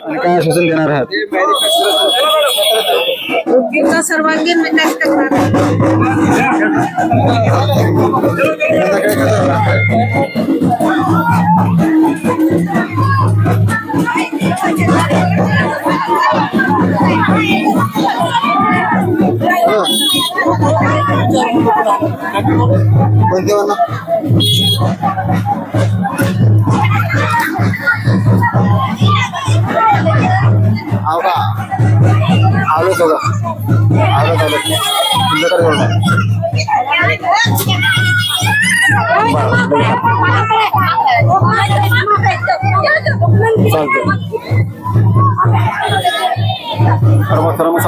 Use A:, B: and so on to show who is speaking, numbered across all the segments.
A: आणि काय आश्वासन देणार आहात?
B: उदगीरचा सर्वांगीण विकास करणार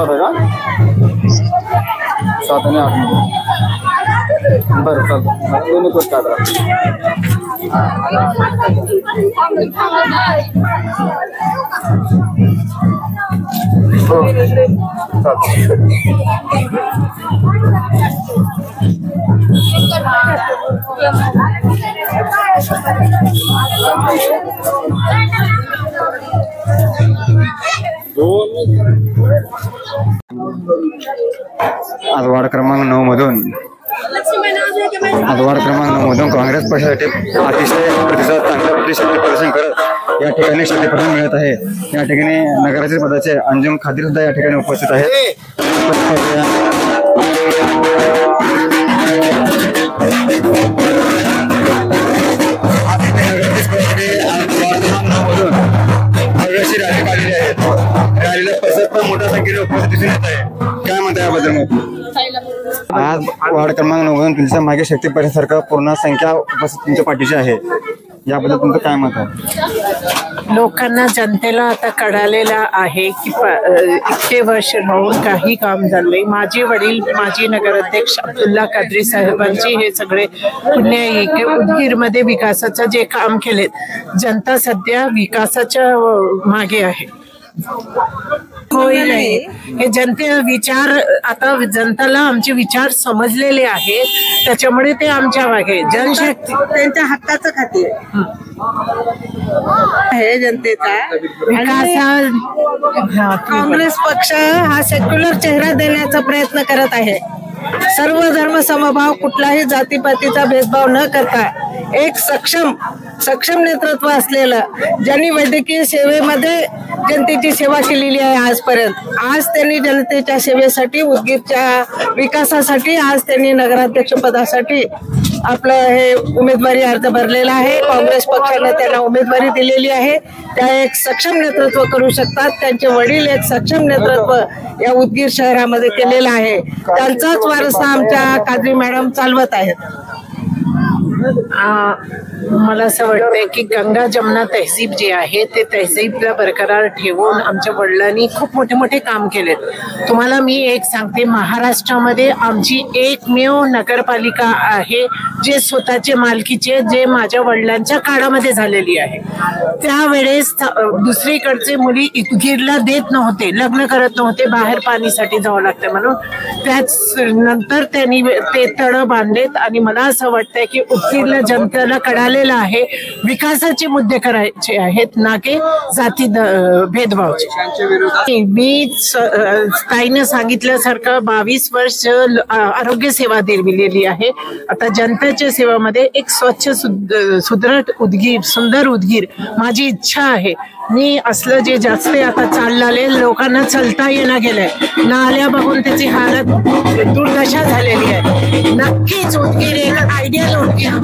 A: बरं चालतं आज वार्ड क्रमांक 9 मधून काँग्रेस पक्षासाठी अतिशय प्रतिसाद चांगल्या प्रतिशत प्रदर्शन करत या ठिकाणी शक्तीप्रदान मिळत आहे। या ठिकाणी नगराध्यक्ष पदाचे अंजुम खादिर सुद्धा या ठिकाणी उपस्थित आहेत। रॅलीला प्रसाद मोठ्या संख्येने उपस्थित दिसून येत आहे। काय म्हणता याबद्दल? आज वार्ड क्रमांक 9 मधून तुमच्या मागे शक्ती पक्षासारखं पूर्ण संख्या उपस्थित तुमच्या पाठीशी आहे, याबद्दल तुमचं काय मत आहे?
B: लोकांना जनतेला आता कळालेलं आहे की इतके वर्ष राहून काही काम झाले। माझे वडील माजी नगराध्यक्ष अब्दुल्ला कादरी साहेबांची हे सगळे पुण्य आहे की उदगीरमध्ये विकासाचं जे काम केले, जनता सध्या विकासाच्या मागे आहे। होय नाही हे जनते विचार आता जनताला आमचे विचार समजलेले आहेत, त्याच्यामुळे ते आमच्या मागे जनशक्ती त्यांच्या हक्काचं खाते आहे जनतेचा विकास। काँग्रेस पक्ष हा सेक्युलर चेहरा देण्याचा प्रयत्न करत आहे। सर्व धर्म समभाव, कुठलाही जातीपातीचा भेदभाव न करता एक सक्षम नेतृत्व असलेलं, ज्यांनी वैद्यकीय सेवेमध्ये जनतेची सेवा केलेली आहे आजपर्यंत। आज त्यांनी जनतेच्या सेवेसाठी, उदगीरच्या विकासासाठी आज त्यांनी नगराध्यक्ष पदासाठी आपलं हे उमेदवारी अर्ज भरलेला आहे। काँग्रेस पक्षाने त्यांना उमेदवारी दिलेली आहे। त्या एक सक्षम नेतृत्व करू शकतात। त्यांचे वडील एक सक्षम नेतृत्व या उदगीर शहरामध्ये केलेलं आहे। त्यांचाच वारसा आमच्या कादरी मॅडम चालवत आहेत। मला असं वाटतंय की गंगा जमुना तहसीब जे आहे ते तहसीबला बरकरार ठेवून आमच्या वडिलांनी खूप मोठे मोठे काम केले। तुम्हाला मी एक सांगते, महाराष्ट्रामध्ये आमची एकमेव नगरपालिका आहे जे स्वतःचे मालकीचे, जे माझ्या वडिलांच्या काळामध्ये झालेली आहे। त्यावेळेस दुसरीकडचे मुली उदगीरला देत नव्हते, लग्न करत नव्हते, बाहेर पाणीसाठी जावं लागतं म्हणून। त्याच नंतर त्यांनी ते तळ बांधलेत आणि मला असं वाटतंय की उदगीरला जनतेला कळालेलं आहे विकासाचे मुद्दे करायचे आहेत, ना की जाती भेदभावाचे। मी ताईनं सांगितल्यासारखं 22 वर्ष आरोग्य सेवा दिलेली आहे। आता जनतेच्या सेवामध्ये एक स्वच्छ सुदृढ उदगीर, सुंदर उदगीर माझी इच्छा आहे। मी असलं जे जास्त आता चालले, लोकांना चलता येणं गेलंय, नाल्या बघून त्याची हालत दुर्दशा झालेली आहे। नक्कीच उदगीर एक आयडियल उदगीर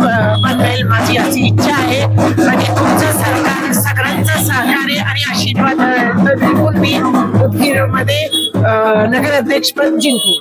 B: बनवेल माझी अशी इच्छा आहे। आणि तुमचं सरकार, सगळ्यांचं सहकार्य आणि आशीर्वाद मी उदगीरमध्ये नगराध्यक्षपद जिंकू।